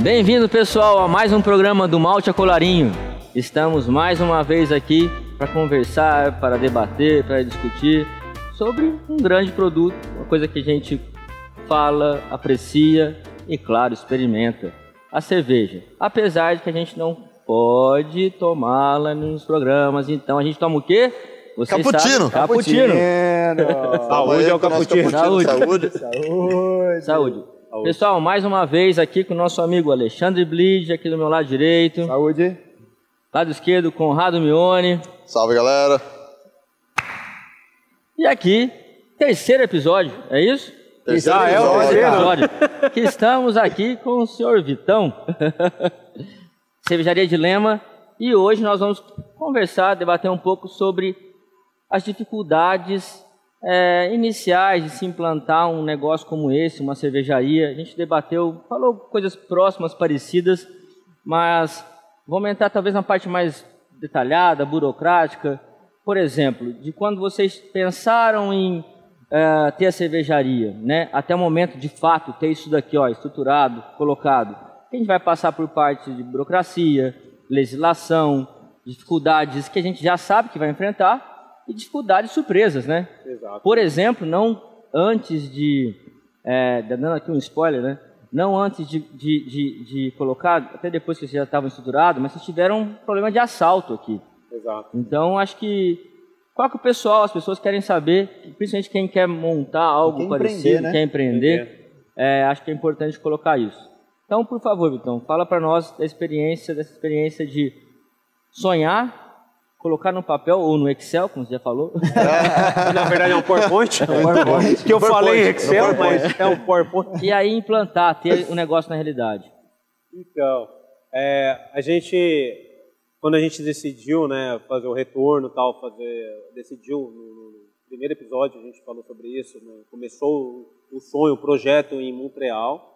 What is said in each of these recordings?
Bem-vindo, pessoal, a mais um programa do Malte a Colarinho. Estamos mais uma vez aqui para conversar, para debater, para discutir sobre um grande produto, uma coisa que a gente fala, aprecia e, claro, experimenta, a cerveja. Apesar de que a gente não pode tomá-la nos programas, então a gente toma o quê? Você cappuccino. Sabe? Cappuccino. Saúde é o cappuccino. Saúde. Pessoal, mais uma vez aqui com o nosso amigo Alexandre Blid, aqui do meu lado direito. Saúde. Lado esquerdo, Conrado Mione. Salve, galera. E aqui, terceiro episódio, é isso? Terceiro episódio. Que estamos aqui com o senhor Vitão, Cervejaria Dilema, e hoje nós vamos conversar, debater um pouco sobre as dificuldades iniciais de se implantar um negócio como esse, uma cervejaria. A gente debateu, falou coisas próximas, parecidas, mas vamos entrar talvez na parte mais detalhada, burocrática. Por exemplo, de quando vocês pensaram em ter a cervejaria, né, até o momento de fato ter isso daqui, ó, estruturado, colocado. A gente vai passar por parte de burocracia, legislação, dificuldades que a gente já sabe que vai enfrentar e dificuldades surpresas, né? Exato. Por exemplo, não antes de, dando aqui um spoiler, né? Não antes de colocar, até depois que vocês já estavam estruturados, mas vocês tiveram um problema de assalto aqui. Exato. Então, acho que qual que o pessoal, as pessoas querem saber, principalmente quem quer montar algo parecido, né? quer empreender, acho que é importante colocar isso. Então, por favor, Vitão, fala para nós dessa experiência de sonhar, colocar no papel ou no Excel, como você já falou. Na verdade é um PowerPoint. Que eu falei Excel, mas é um PowerPoint. E aí implantar, ter um negócio na realidade. Então, quando a gente decidiu, né, fazer o retorno e tal, decidiu no primeiro episódio, a gente falou sobre isso, né, começou o sonho, o projeto em Montreal.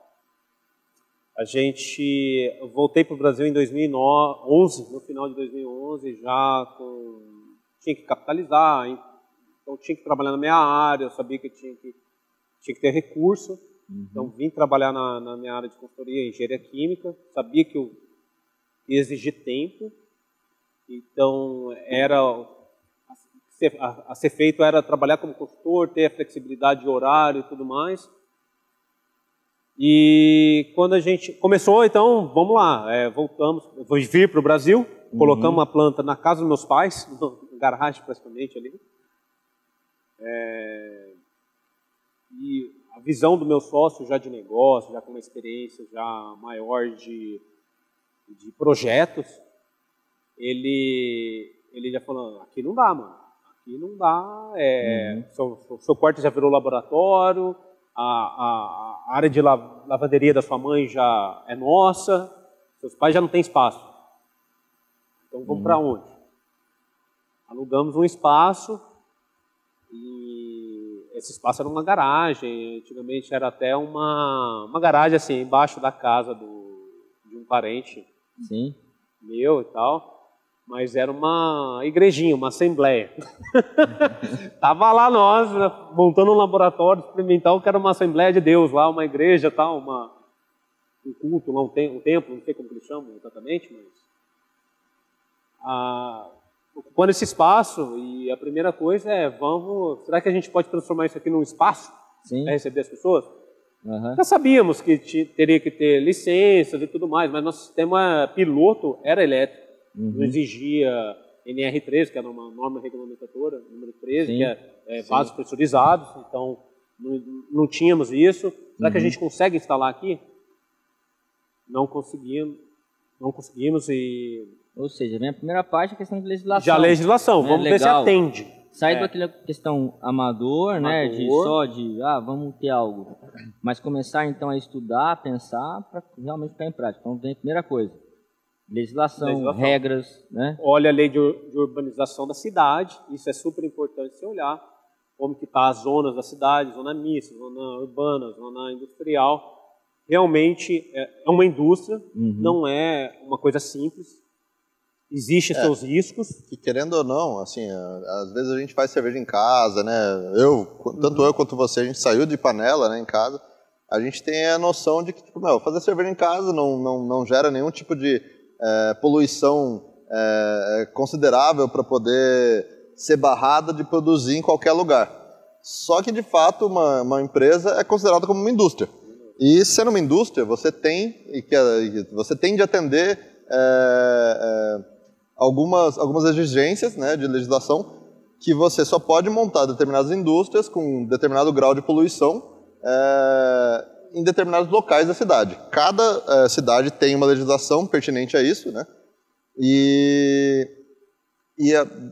Voltei para o Brasil em 2011, no final de 2011, tinha que capitalizar, então tinha que trabalhar na minha área, eu sabia que tinha que ter recurso, então vim trabalhar na minha área de consultoria, engenharia química, sabia que eu ia exigir tempo, então a ser feito era trabalhar como consultor, ter a flexibilidade de horário e tudo mais. E quando a gente começou, então, vamos lá, voltamos, vou vir para o Brasil, colocamos uma planta na casa dos meus pais, no garagem praticamente ali. E a visão do meu sócio já de negócio, já com uma experiência já maior de projetos, ele já falou, aqui não dá, mano, aqui não dá, seu quarto já virou laboratório, a área de lavanderia da sua mãe já é nossa, seus pais já não têm espaço. Então vamos para onde? Alugamos um espaço e esse espaço era uma garagem, antigamente era até uma garagem assim, embaixo da casa de um parente meu e tal. Mas era uma igrejinha, uma assembleia. Tava lá nós, né, montando um laboratório experimental que era uma Assembleia de Deus lá, uma igreja, tal, um culto, um templo, não sei como eles chamam exatamente, mas ocupando esse espaço, e a primeira coisa será que a gente pode transformar isso aqui num espaço para receber as pessoas? Já sabíamos que teria que ter licenças e tudo mais, mas nosso sistema piloto era elétrico. Não exigia NR13, que era uma norma regulamentadora, número 13, que é vasos pressurizados, então não tínhamos isso. Será que a gente consegue instalar aqui? Não conseguimos e... Ou seja, vem a primeira parte, a questão de legislação. Já legislação, vamos ver se atende. Sair daquela questão amador, né, vamos ter algo. Mas começar então a estudar, a pensar, para realmente ficar em prática. Então vem a primeira coisa. Legislação, regras, né? Olha a lei de urbanização da cidade, isso é super importante você olhar, como que está as zonas da cidade, zona mista, zona urbana, zona industrial. Realmente é uma indústria, não é uma coisa simples, existem seus riscos. E querendo ou não, assim, às vezes a gente faz cerveja em casa, né? Tanto eu quanto você, a gente saiu de panela, né, em casa. a gente tem a noção de que tipo, fazer cerveja em casa não gera nenhum tipo de poluição considerável para poder ser barrada de produzir em qualquer lugar. Só que, de fato, uma empresa é considerada como uma indústria. E, sendo uma indústria, você tem de atender algumas exigências, né, de legislação, que você só pode montar determinadas indústrias com determinado grau de poluição em determinados locais da cidade. Cada cidade tem uma legislação pertinente a isso, né? E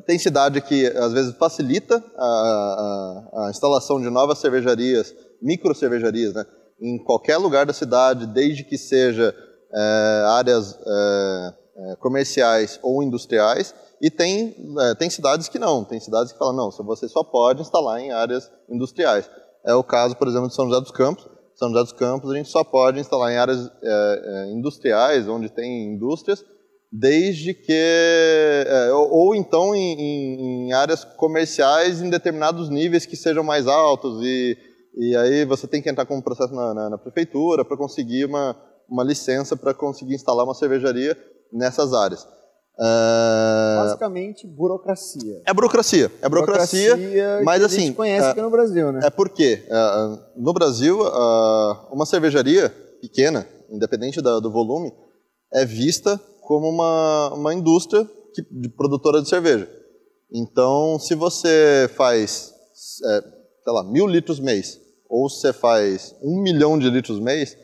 tem cidade que, às vezes, facilita a instalação de novas cervejarias, micro cervejarias, né, em qualquer lugar da cidade, desde que seja áreas comerciais ou industriais. E tem cidades que não, tem cidades que falam, não, você só pode instalar em áreas industriais. É o caso, por exemplo, de São José dos Campos. São José dos Campos a gente só pode instalar em áreas industriais, onde tem indústrias, desde que ou então em áreas comerciais em determinados níveis que sejam mais altos e aí você tem que entrar com um processo na prefeitura para conseguir uma licença para conseguir instalar uma cervejaria nessas áreas. Basicamente burocracia. É burocracia, mas que assim, a gente conhece aqui no Brasil, né? É porque no Brasil uma cervejaria pequena, independente do volume, é vista como uma indústria de produtora de cerveja. Então, se você faz, sei lá, 1.000 litros mês, ou você faz 1 milhão de litros mês,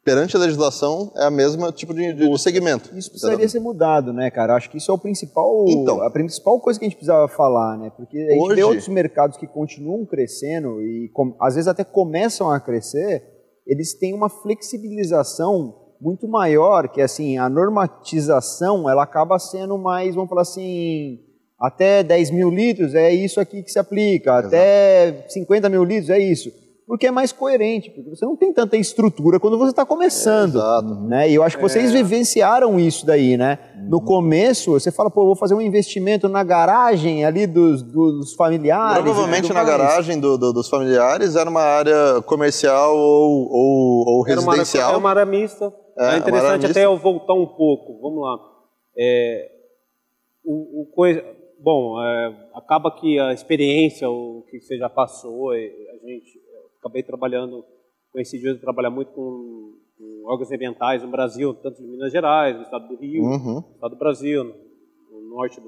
perante a legislação é a mesma tipo de segmento. Isso precisaria ser mudado, né, cara? Acho que isso é a principal coisa que a gente precisava falar, né? Porque a gente vê outros mercados que continuam crescendo e às vezes até começam a crescer, eles têm uma flexibilização muito maior, que assim, a normatização, ela acaba sendo mais, vamos falar assim, até 10.000 litros é isso aqui que se aplica, exato, até 50.000 litros é isso, porque é mais coerente, porque você não tem tanta estrutura quando você está começando, né? E eu acho que vocês vivenciaram isso daí, né? No começo, você fala, pô, vou fazer um investimento na garagem ali dos familiares. Provavelmente na garagem dos familiares era uma área comercial ou residencial. É uma área mista. É interessante até eu voltar um pouco. Vamos lá. Acaba que a experiência, o que você já passou, acabei trabalhando, coincidiu de trabalhar muito com órgãos ambientais no Brasil, tanto de Minas Gerais, no estado do Rio, no estado do Brasil, no norte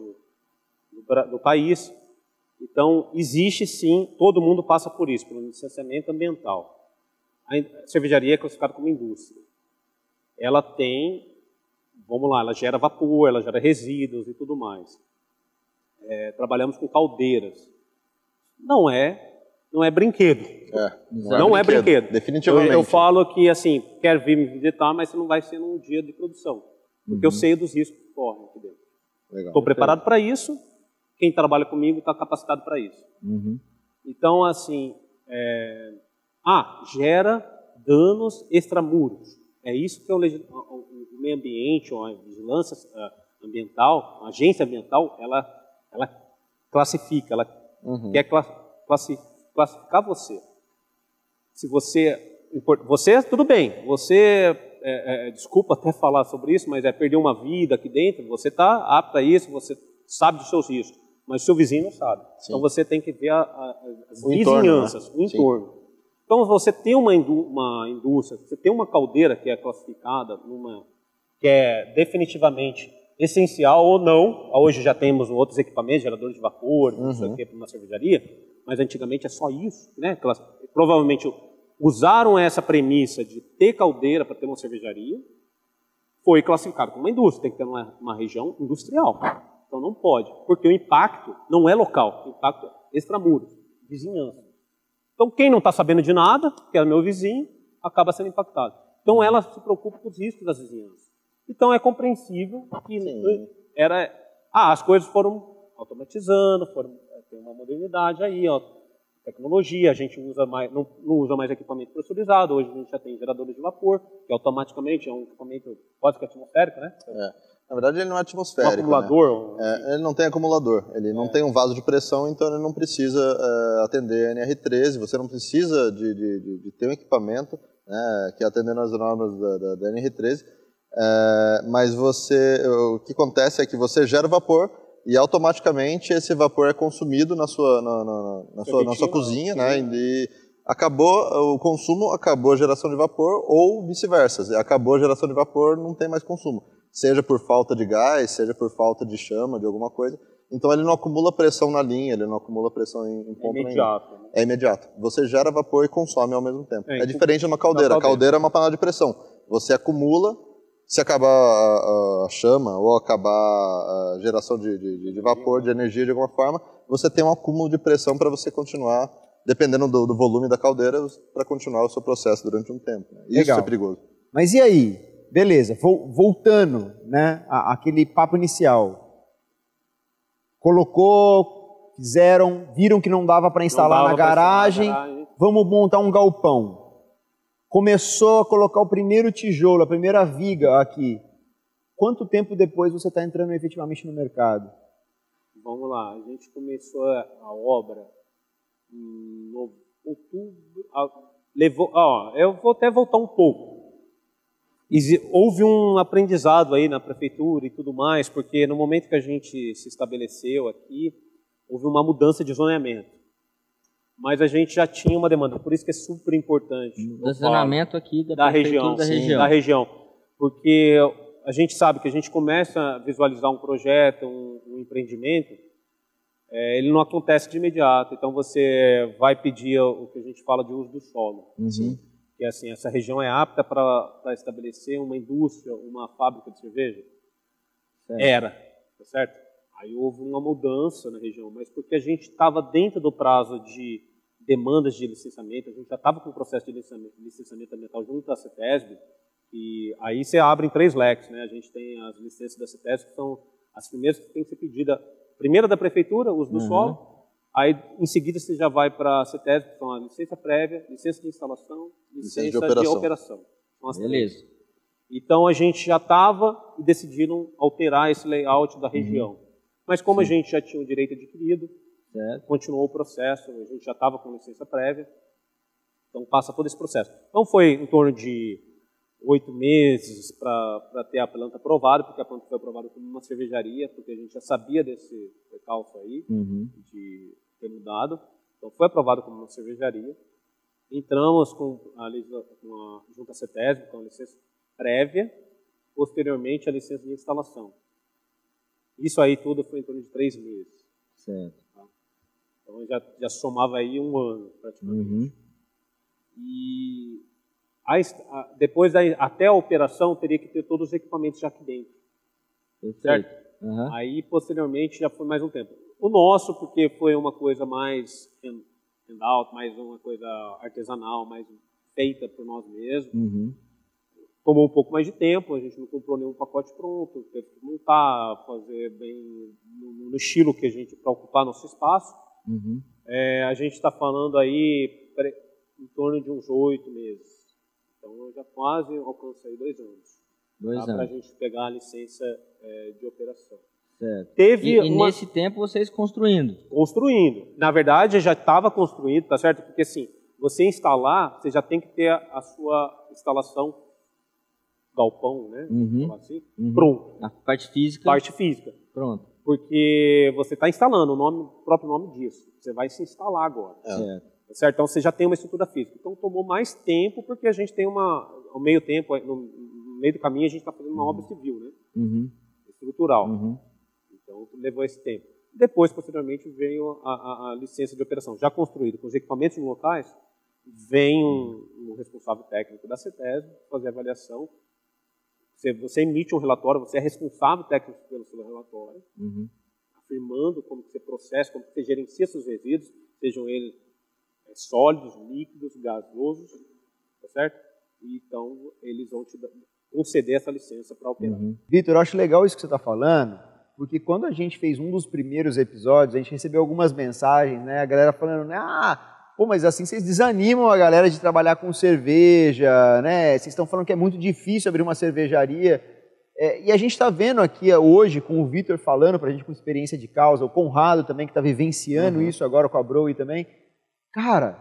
do país. Então, existe sim, todo mundo passa por isso, pelo licenciamento ambiental. A cervejaria é classificada como indústria. Ela tem, ela gera vapor, ela gera resíduos e tudo mais. Trabalhamos com caldeiras. Não é brinquedo. Não é brinquedo. Definitivamente. Eu falo que, assim, quer vir me visitar, mas você não vai ser num dia de produção. Porque eu sei dos riscos que correm aqui dentro. Estou preparado para isso. Quem trabalha comigo está capacitado para isso. Então, assim, gera danos extramuros. É isso que o meio ambiente, ou a vigilância ambiental, a agência ambiental, ela classifica, ela quer classificar você. Se você tudo bem, desculpa até falar sobre isso, mas perder uma vida aqui dentro, você está apto a isso, você sabe dos seus riscos, mas o seu vizinho não sabe. Sim. Então você tem que ver as vizinhanças, o entorno. Então você tem uma indústria, você tem uma caldeira que é classificada, que é definitivamente essencial ou não. Hoje já temos outros equipamentos, geradores de vapor, não sei o que, para uma cervejaria, mas antigamente é só isso, né? Provavelmente usaram essa premissa de ter caldeira para ter uma cervejaria, foi classificado como uma indústria, tem que ter uma região industrial. Então não pode, porque o impacto não é local, o impacto é extramuros, vizinhança. Então quem não está sabendo de nada, que é meu vizinho, acaba sendo impactado. Então ela se preocupa com os riscos das vizinhanças. Então é compreensível que as coisas foram automatizando, tem uma modernidade aí, tecnologia, a gente usa não usa mais equipamento pressurizado, hoje a gente já tem geradores de vapor, que automaticamente é um equipamento quase que atmosférico, né? Na verdade, ele não é atmosférico. Um acumulador? Né? Ele não tem acumulador. Ele não tem um vaso de pressão, então ele não precisa atender a NR13. Você não precisa de ter um equipamento, né, que atende as normas da NR13. Mas o que acontece é que você gera vapor e automaticamente esse vapor é consumido na sua cozinha, né? E acabou o consumo, acabou a geração de vapor, ou vice-versa. Acabou a geração de vapor, não tem mais consumo. Seja por falta de gás, seja por falta de chama, de alguma coisa. Então ele não acumula pressão na linha, ele não acumula pressão em ponto nenhum. Né? É imediato. Você gera vapor e consome ao mesmo tempo. É diferente de uma caldeira. A caldeira é uma panela de pressão. Você acumula, se acabar a chama ou acabar a geração de vapor, de energia de alguma forma, você tem um acúmulo de pressão para você continuar, dependendo do volume da caldeira, para continuar o seu processo durante um tempo. Né? Isso é perigoso. Mas e aí? Beleza, voltando, né, àquele papo inicial. Colocou, viram que não dava para instalar na garagem, vamos montar um galpão. Começou a colocar o primeiro tijolo, a primeira viga aqui. Quanto tempo depois você está entrando efetivamente no mercado? Vamos lá, a gente começou a obra em outubro. Eu vou até voltar um pouco. Houve um aprendizado aí na prefeitura e tudo mais, porque no momento que a gente se estabeleceu aqui, houve uma mudança de zoneamento. Mas a gente já tinha uma demanda, por isso que é super importante. Do zoneamento aqui da região. Porque a gente sabe que a gente começa a visualizar um projeto, um empreendimento, ele não acontece de imediato. Então você vai pedir o que a gente fala de uso do solo. Uhum. Que assim, essa região é apta para estabelecer uma indústria, uma fábrica de cerveja? Era, tá certo? Aí houve uma mudança na região, mas porque a gente estava dentro do prazo de demandas de licenciamento, a gente já estava com o processo de licenciamento ambiental junto à CETESB, e aí você abre em 3 leques, né? A gente tem as licenças da CETESB, que são as primeiras que tem que ser pedidas, primeira da prefeitura, uso do solo. Aí, em seguida, você já vai para a CETESB, que são a licença prévia, licença de instalação, licença de operação. Beleza. Então, a gente já estava e decidiram alterar esse layout da região. Mas como a gente já tinha o direito adquirido, continuou o processo, a gente já estava com licença prévia, então passa todo esse processo. Então, foi em torno de 8 meses para ter a planta aprovada, porque a planta foi aprovada como uma cervejaria, porque a gente já sabia desse percalço aí, de ter mudado. Então, foi aprovado como uma cervejaria. Entramos junto à CETESB, com a licença prévia, posteriormente a licença de instalação. Isso aí tudo foi em torno de 3 meses. Certo. Tá? Então, já somava aí 1 ano, praticamente. E depois, até a operação, teria que ter todos os equipamentos já aqui dentro. Certo? Aí, posteriormente, já foi mais um tempo. O nosso, porque foi uma coisa mais hand-out, mais uma coisa artesanal, mais feita por nós mesmos. Tomou um pouco mais de tempo, a gente não comprou nenhum pacote pronto, teve que montar, fazer bem no estilo que a gente, para ocupar nosso espaço. A gente está falando aí em torno de uns 8 meses. Então, eu já quase alcancei 2 anos. Para a gente pegar a licença de operação. Certo. Nesse tempo, vocês construindo? Construindo. Na verdade, já estava construído, tá certo? Porque, assim, você instalar, você já tem que ter a sua instalação, galpão, né? Assim, pronto. A parte física? Parte física. Pronto. Porque você está instalando, o próprio nome disso. Você vai se instalar agora. Certo? Então, você já tem uma estrutura física. Então, tomou mais tempo, porque a gente tem ao meio tempo, no meio do caminho, a gente está fazendo uma obra civil, né? Estrutural. Então, levou esse tempo. Depois, posteriormente, veio a licença de operação. Já construído com os equipamentos nos locais, vem um responsável técnico da CETESB fazer a avaliação. Você emite um relatório, você é responsável técnico pelo seu relatório, afirmando como que você processa, como que você gerencia seus resíduos, sejam eles sólidos, líquidos, gasosos, tá certo? E, então, eles vão te conceder essa licença para operar. Vitor, eu acho legal isso que você está falando, porque quando a gente fez um dos primeiros episódios, a gente recebeu algumas mensagens, né? A galera falando, né? Pô, mas assim vocês desanimam a galera de trabalhar com cerveja, né? Vocês estão falando que é muito difícil abrir uma cervejaria. E a gente está vendo aqui hoje, com o Vitor falando para a gente com experiência de causa, o Conrado também, que está vivenciando isso agora com a Broe também. Cara,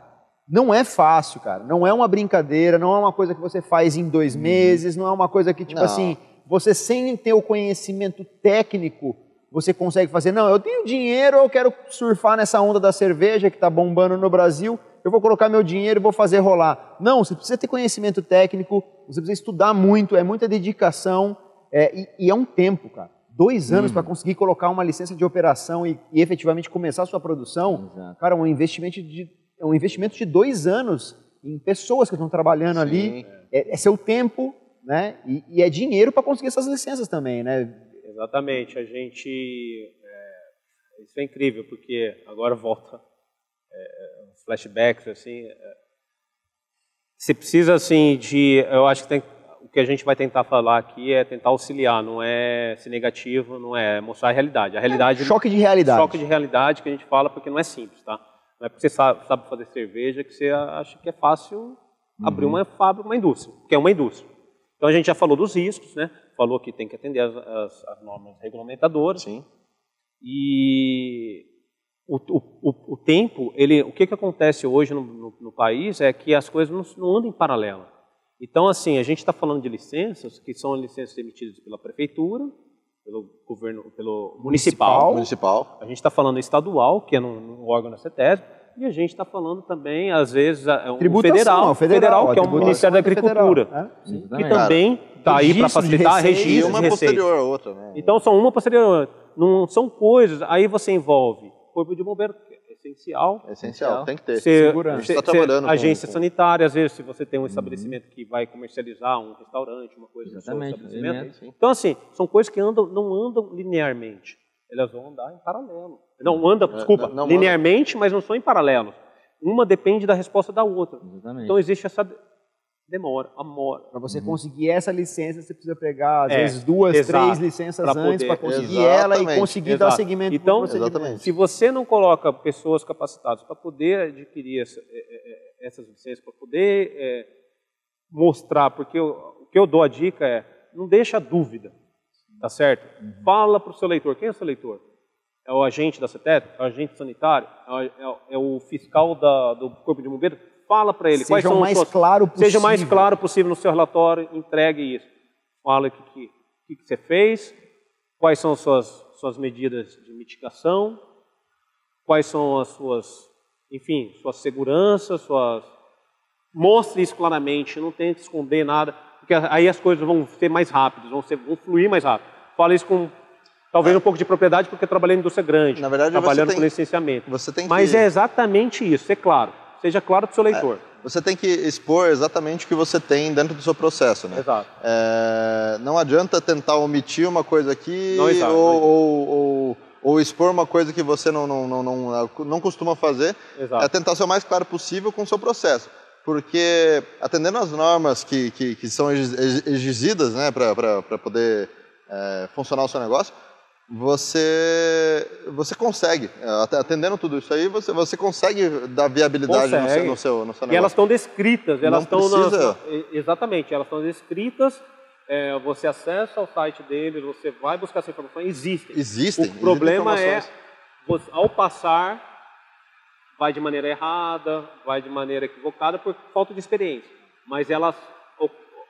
não é fácil, cara. Não é uma brincadeira, não é uma coisa que você faz em 2 meses, não é uma coisa que, tipo assim, você sem ter o conhecimento técnico, você consegue fazer. Não, eu tenho dinheiro, eu quero surfar nessa onda da cerveja que está bombando no Brasil, eu vou colocar meu dinheiro e vou fazer rolar. Não, você precisa ter conhecimento técnico, você precisa estudar muito, é muita dedicação. E é um tempo, cara. 2 anos para conseguir colocar uma licença de operação e efetivamente começar a sua produção. Exato. Cara, um investimento de 2 anos em pessoas que estão trabalhando ali. É seu tempo, né? E é dinheiro para conseguir essas licenças também, né? Exatamente. A gente... isso é incrível, porque agora volta flashbacks, assim... Você precisa, assim, eu acho que o que a gente vai tentar falar aqui é tentar auxiliar, não é ser negativo, não é mostrar a realidade. A realidade... choque de realidade. Choque de realidade que a gente fala porque não é simples, tá? Não é porque você sabe fazer cerveja que você acha que é fácil abrir uma fábrica, uma indústria, porque é uma indústria. Então a gente já falou dos riscos, né? Falou que tem que atender as normas regulamentadoras. Sim. E o tempo, o que acontece hoje no país é que as coisas não andam em paralelo. Então, assim, a gente está falando de licenças, que são licenças emitidas pela prefeitura, pelo governo, pelo municipal. A gente está falando estadual, que é no órgão da CETESB, e a gente está falando também, às vezes, o federal, que é o Ministério da Agricultura, que também está aí para facilitar registro e uma posterior a outra. Né? Então, são uma posterior a outra. Não são coisas, aí você envolve corpo de bombeiro, Essencial, tem que ter. Segurança. A gente está trabalhando agência sanitária, às vezes, se você tem um estabelecimento que vai comercializar um restaurante, uma coisa do seu estabelecimento. Então, assim, são coisas que não andam linearmente. Elas vão andar em paralelo. Não andam, linearmente, mas não são em paralelo. Uma depende da resposta da outra. Exatamente. Então, existe essa demora. Para você conseguir essa licença, você precisa pegar, às vezes, 2, 3 licenças antes para conseguir ela e conseguir dar seguimento então, para o procedimento. Se você não coloca pessoas capacitadas para poder adquirir essas licenças, para poder mostrar, porque o que eu dou a dica é, não deixa dúvida, tá certo? Fala para o seu leitor. Quem é o seu leitor? É o agente da CETESB? É o agente sanitário? É o fiscal do Corpo de Bombeiros? Fala para ele. Seja o mais claro possível. Seja o mais claro possível no seu relatório, entregue isso. Fala o que você fez, quais são as suas medidas de mitigação, quais são as suas seguranças, mostre isso claramente, não tente esconder nada, porque aí as coisas vão ser mais rápidas, vão fluir mais rápido. Fala isso com talvez um pouco de propriedade, porque eu trabalhei em indústria grande, na verdade, trabalhando com licenciamento. Mas é exatamente isso, ser claro. Seja claro para o seu leitor. Você tem que expor exatamente o que você tem dentro do seu processo, né? Exato. Não adianta tentar omitir uma coisa aqui ou expor uma coisa que você não costuma fazer. Exato. É tentar ser o mais claro possível com o seu processo. Porque atendendo às normas que são exigidas, né, para poder funcionar o seu negócio, você consegue, atendendo tudo isso aí, você consegue dar viabilidade no seu negócio. E elas estão descritas, exatamente, elas estão descritas, você acessa o site deles, você vai buscar essa informação, existem. O problema ao passar, vai de maneira errada, vai de maneira equivocada por falta de experiência, mas elas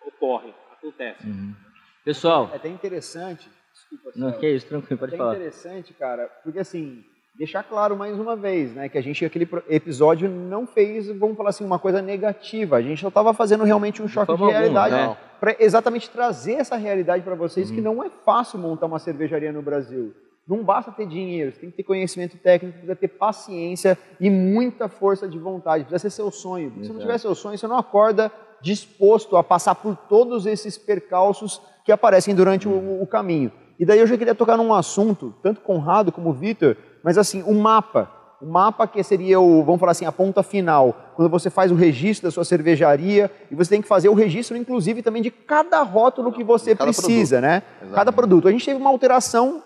ocorrem, acontecem. Pessoal, é até interessante. Desculpa, não, que isso, tranquilo, pode falar. É interessante, cara, porque assim, deixar claro mais uma vez, né, que a gente, aquele episódio não fez, vamos falar assim, uma coisa negativa, a gente só estava fazendo realmente um choque de realidade, para exatamente trazer essa realidade para vocês, que não é fácil montar uma cervejaria no Brasil. Não basta ter dinheiro, você tem que ter conhecimento técnico, precisa ter paciência e muita força de vontade, precisa ser seu sonho. Se não tiver seu sonho, você não acorda disposto a passar por todos esses percalços que aparecem durante o caminho. E daí eu já queria tocar num assunto, tanto Conrado como Vitor, mas assim, o mapa. O mapa que seria vamos falar assim, a ponta final, quando você faz o registro da sua cervejaria, e você tem que fazer o registro, inclusive, também de cada rótulo que você precisa, produto, né? Exatamente. Cada produto. A gente teve uma alteração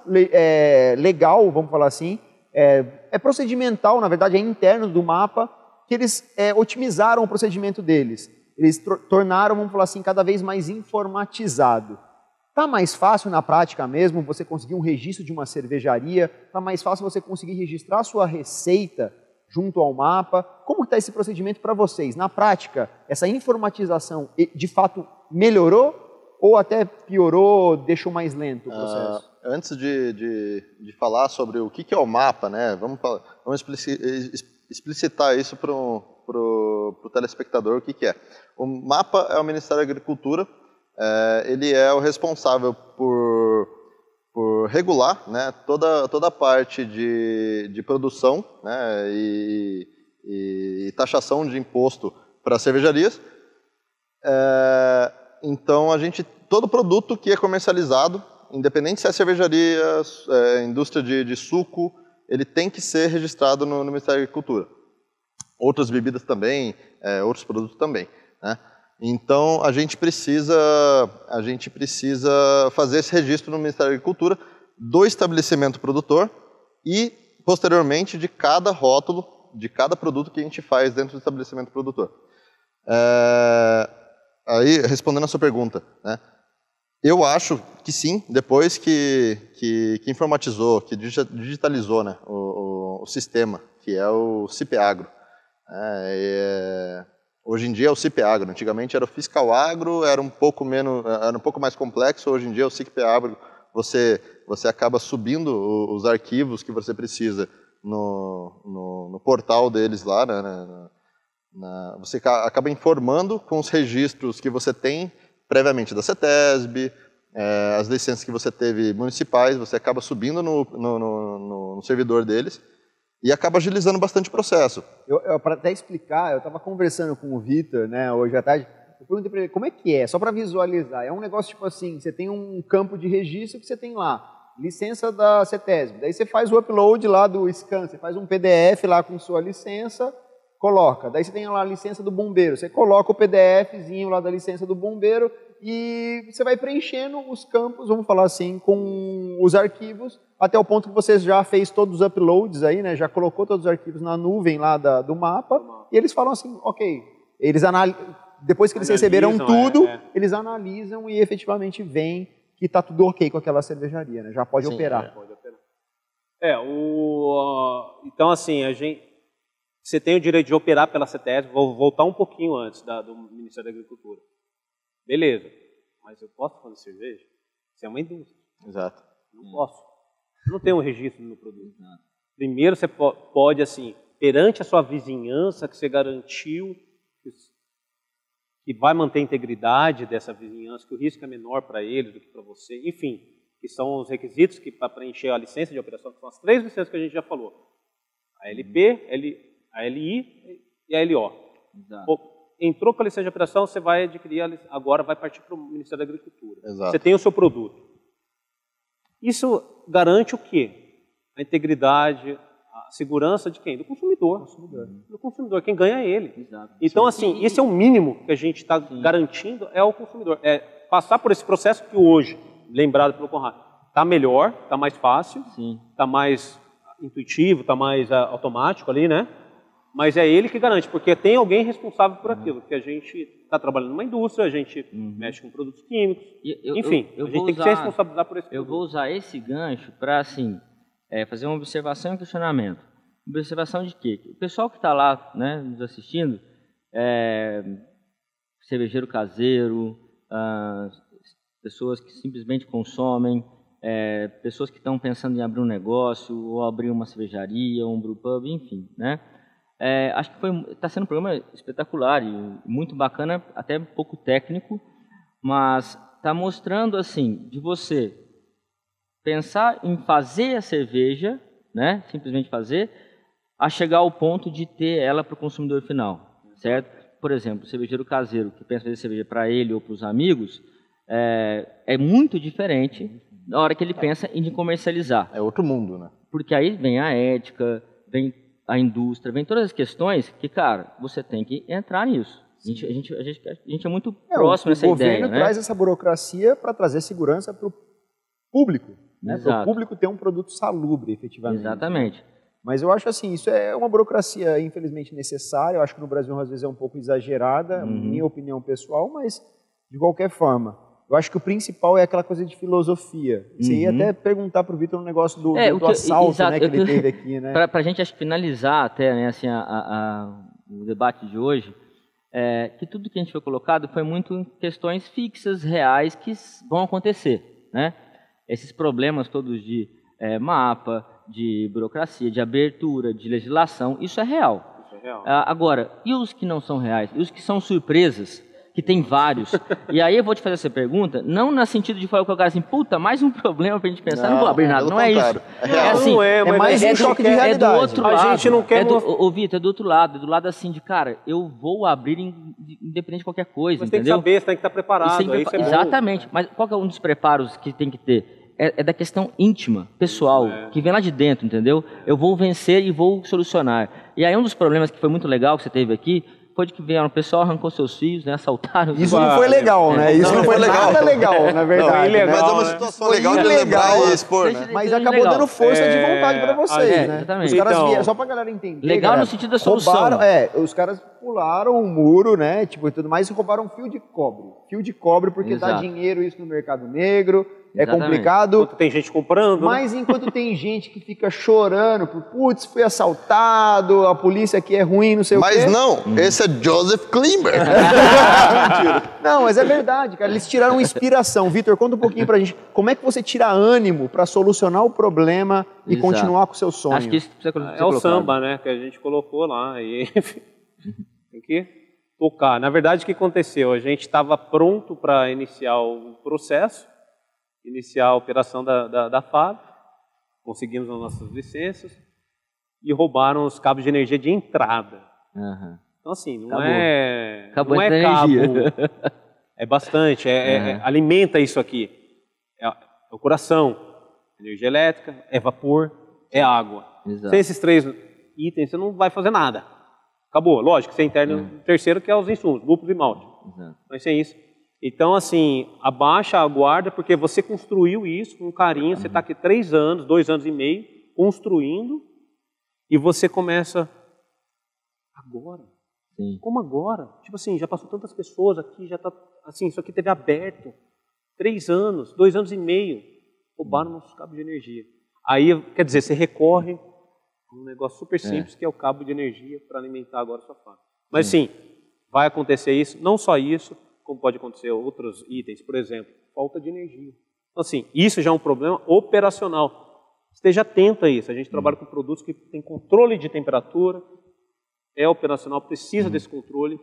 legal, vamos falar assim, é procedimental, na verdade, é interno do mapa, que eles otimizaram o procedimento deles. Eles tornaram, vamos falar assim, cada vez mais informatizado. Tá mais fácil na prática mesmo você conseguir um registro de uma cervejaria? Tá mais fácil você conseguir registrar a sua receita junto ao mapa? Como está esse procedimento para vocês? Na prática, essa informatização de fato melhorou ou até piorou, deixou mais lento o processo? Antes de falar sobre o que é o mapa, né, vamos explicitar isso para o telespectador o que é. O mapa é o Ministério da Agricultura, ele é o responsável por regular, né, toda a parte de produção, né, e taxação de imposto para cervejarias. Então, todo produto que é comercializado, independente se é cervejaria, indústria de suco, ele tem que ser registrado no Ministério da Agricultura. Outras bebidas também, outros produtos também, né? Então, a gente precisa fazer esse registro no Ministério da Agricultura do estabelecimento produtor e, posteriormente, de cada rótulo, de cada produto que a gente faz dentro do estabelecimento produtor. Aí, respondendo a sua pergunta, né, eu acho que sim, depois que informatizou, que digitalizou, né, o sistema, que é o CIPAgro. Hoje em dia é o CIPAgro, antigamente era o Fiscal Agro, era um pouco mais complexo, hoje em dia é o CIPAgro, você acaba subindo os arquivos que você precisa no portal deles lá, né, você acaba informando com os registros que você tem previamente da CETESB, as licenças que você teve municipais, você acaba subindo no servidor deles e acaba agilizando bastante o processo. Para até explicar, eu estava conversando com o Vitor, né, hoje à tarde, eu perguntei para ele como é que é, só para visualizar. É um negócio tipo assim, você tem um campo de registro que você tem lá, licença da CETESB, daí você faz o upload lá do scan, você faz um PDF lá com sua licença, coloca. Daí você tem lá a licença do bombeiro. Você coloca o PDFzinho lá da licença do bombeiro e você vai preenchendo os campos, vamos falar assim, com os arquivos, até o ponto que você já fez todos os uploads aí, né? Já colocou todos os arquivos na nuvem lá do mapa. E eles falam assim, ok. Depois que eles receberam tudo, eles analisam e efetivamente veem que está tudo ok com aquela cervejaria, né? Já pode operar. Pode operar. Então assim, você tem o direito de operar pela CETESB, vou voltar um pouquinho antes do Ministério da Agricultura. Beleza, mas eu posso fazer cerveja? Isso é uma indústria. Exato. Não posso. Não tem um registro no produto. Primeiro você pode, assim, perante a sua vizinhança, que você garantiu que vai manter a integridade dessa vizinhança, que o risco é menor para eles do que para você, enfim, que são os requisitos para preencher a licença de operação, que são as 3 licenças que a gente já falou. A LP, a LI e a LO. Entrou com a licença de operação, você vai adquirir, agora vai partir para o Ministério da Agricultura. Exato. Você tem o seu produto. Isso garante o quê? A integridade, a segurança de quem? Do consumidor. Do consumidor, quem ganha é ele. Exato. Então, assim, esse é o mínimo que a gente está garantindo, é o consumidor. É passar por esse processo que hoje, lembrado pelo Conrado, está melhor, está mais fácil, está mais intuitivo, está mais automático ali, né? Mas é ele que garante, porque tem alguém responsável por aquilo, porque a gente está trabalhando numa indústria, a gente mexe com produtos químicos, enfim, a gente tem que se responsabilizar por esse produto. Eu vou usar esse gancho para, assim, fazer uma observação e um questionamento. Observação de quê? O pessoal que está lá, né, nos assistindo, cervejeiro caseiro, pessoas que simplesmente consomem, pessoas que estão pensando em abrir um negócio, ou abrir uma cervejaria, um brewpub, enfim, né? Acho que está sendo um programa espetacular e muito bacana, até um pouco técnico, mas está mostrando, assim, de você pensar em fazer a cerveja, né, simplesmente fazer, a chegar ao ponto de ter ela para o consumidor final, certo? Por exemplo, o cervejeiro caseiro que pensa em fazer cerveja para ele ou para os amigos, é muito diferente na hora que ele pensa em comercializar. É outro mundo, né? Porque aí vem a ética, vem a indústria, vem todas as questões que, cara, você tem que entrar nisso. A gente é muito próximo dessa ideia. O governo traz essa burocracia para trazer segurança para o público, né? Para o público ter um produto salubre, efetivamente. Exatamente. Mas eu acho assim, isso é uma burocracia infelizmente necessária, eu acho que no Brasil às vezes é um pouco exagerada, minha opinião pessoal, mas de qualquer forma, Eu acho que o principal é aquela coisa de filosofia. Você ia até perguntar para o Vitor um negócio do assalto, né, que ele teve aqui, né? Para a gente, acho que finalizar até, né, assim, o debate de hoje, que tudo que a gente foi colocado foi muito em questões fixas, reais, que vão acontecer, né? Esses problemas todos de mapa, de burocracia, de abertura, de legislação, isso é real. Isso é real. Agora, e os que não são reais? E os que são surpresas? Que tem vários. E aí eu vou te fazer essa pergunta, não no sentido de falar com o cara assim, puta, mais um problema pra gente pensar, não vou abrir nada, não é isso. Assim, é mais um choque de realidade. É do outro lado. A gente não quer... Vitor, é do outro lado assim de, cara, eu vou abrir independente de qualquer coisa, mas entendeu? Tem que saber, você tem que estar preparado. Exatamente, mas qual que é um dos preparos que tem que ter? É da questão íntima, pessoal, que vem lá de dentro, entendeu? Eu vou vencer e vou solucionar. E aí um dos problemas que foi muito legal que você teve aqui, foi de que vieram, o pessoal arrancou seus fios, né, assaltaram. Isso não foi legal, né? Isso não foi nada legal, na verdade. Não, mas é uma situação legal de lembrar e expor, né? Mas acabou dando força de vontade para vocês, né? Exatamente. Os caras vieram, só pra galera entender. Legal, galera, no sentido da solução. Os caras pularam um muro, né? Tipo, e tudo mais, e roubaram fio de cobre. Fio de cobre, porque dá dinheiro isso no mercado negro. É complicado. Enquanto tem gente comprando. Mas enquanto tem gente que fica chorando por, putz, fui assaltado, a polícia aqui é ruim, não sei o quê. Mas não, esse é Joseph Klimber. Não, mas é verdade, cara. Eles tiraram inspiração. Vitor, conta um pouquinho pra gente. Como é que você tira ânimo pra solucionar o problema e continuar com o seu sonho? Acho que isso precisa ser colocado. O samba, né? Que a gente colocou lá. E tem que tocar. Na verdade, o que aconteceu? A gente estava pronto para iniciar o processo, iniciar a operação da FAB, conseguimos as nossas licenças e roubaram os cabos de energia de entrada. Então, assim, não é cabo, é bastante, alimenta isso aqui. É o coração, energia elétrica, é vapor, é água. Exato. Sem esses 3 itens, você não vai fazer nada. Acabou. Lógico, você interna o terceiro, que é os insumos, lúpulo e malte. Mas sem isso. Então, assim, abaixa a guarda, porque você construiu isso com carinho, você está aqui 3 anos, 2 anos e meio, construindo, e você começa agora. Sim. Como agora? Tipo assim, já passou tantas pessoas aqui, já está, assim, isso aqui teve aberto. 3 anos, 2 anos e meio, roubaram nossos cabos de energia. Aí, quer dizer, você recorre a um negócio super simples, que é o cabo de energia para alimentar agora a sua fábrica. Mas sim, vai acontecer isso, não só isso, como pode acontecer outros itens, por exemplo, falta de energia. Então, assim, isso já é um problema operacional. Esteja atento a isso. A gente trabalha com produtos que têm controle de temperatura, é operacional, precisa desse controle.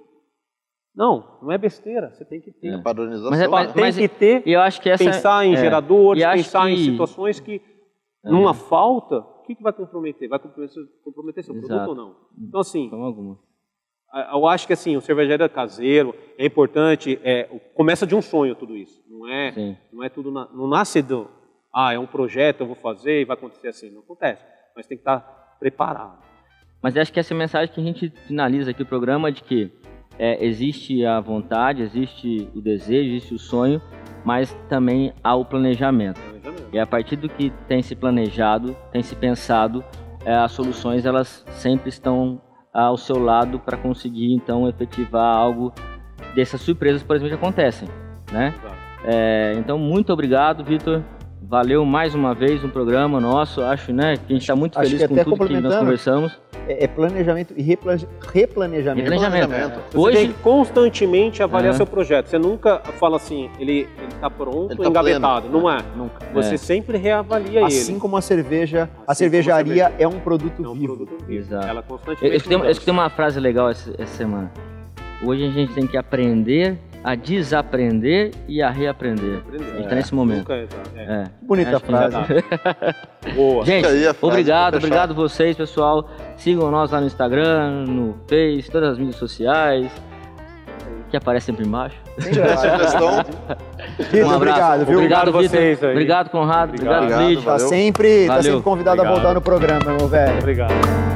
Não é besteira, você tem que ter. Padronização. Tem que ter, eu acho que pensar em geradores, pensar em situações que, numa falta, o que vai comprometer? Vai comprometer seu produto ou não? Então, assim, eu acho que assim, o cervejaria caseiro é importante, começa de um sonho tudo isso, não é tudo, não nasce é um projeto, eu vou fazer e vai acontecer assim, não acontece, mas tem que estar preparado. Mas acho que essa mensagem que a gente finaliza aqui o programa de que existe a vontade, existe o desejo, existe o sonho, mas também há o planejamento. E a partir do que tem se planejado, tem se pensado, as soluções elas sempre estão ao seu lado para conseguir, então, efetivar algo dessas surpresas, por exemplo, que acontecem, né? Então, muito obrigado, Vitor. Valeu mais uma vez um programa nosso, acho, né? Que a gente está muito feliz com tudo que nós conversamos. Planejamento e replanejamento. Você tem que constantemente avaliar seu projeto. Você nunca fala assim, ele está pronto, ele engavetado. Não é. Nunca. Você sempre reavalia ele. Assim como a cerveja, a cervejaria é um produto vivo. Exato. Ela constantemente eu escutei uma frase legal essa semana. Hoje a gente tem que aprender a desaprender e a reaprender. A gente está nesse momento. Bonita frase. Boa. Gente, obrigado vocês, pessoal. Sigam nós lá no Instagram, no Face, todas as mídias sociais, que aparecem sempre embaixo. Um abraço. Obrigado, Vitor. Obrigado, Conrado. Obrigado, Lídio. Tá sempre convidado a voltar no programa, meu velho. Obrigado.